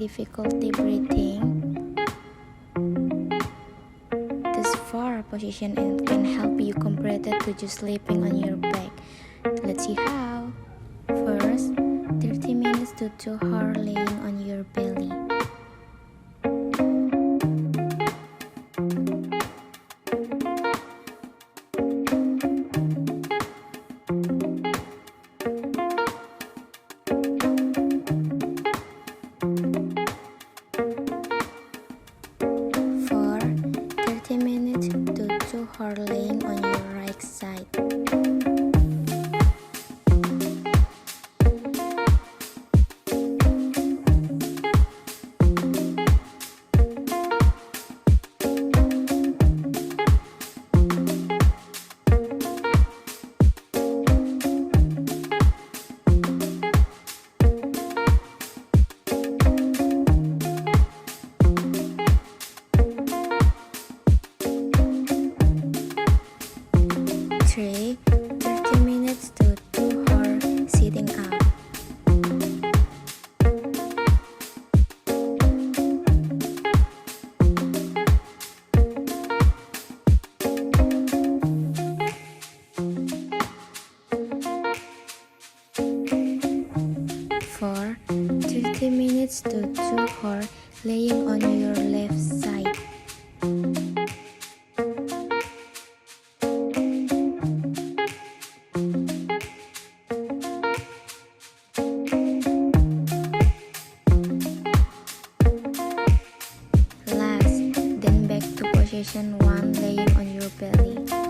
difficulty breathing, this 4 position and can help you compare to just sleeping on your back. Let's see how. First, 30 minutes to 2 hours laying on your belly. For 30 minutes to 2 hours laying on your right side. Three, 30 minutes to 2 hours sitting up. Four, 30 minutes to 2 hours laying on your left side. Last, then back to position 1 laying on your belly.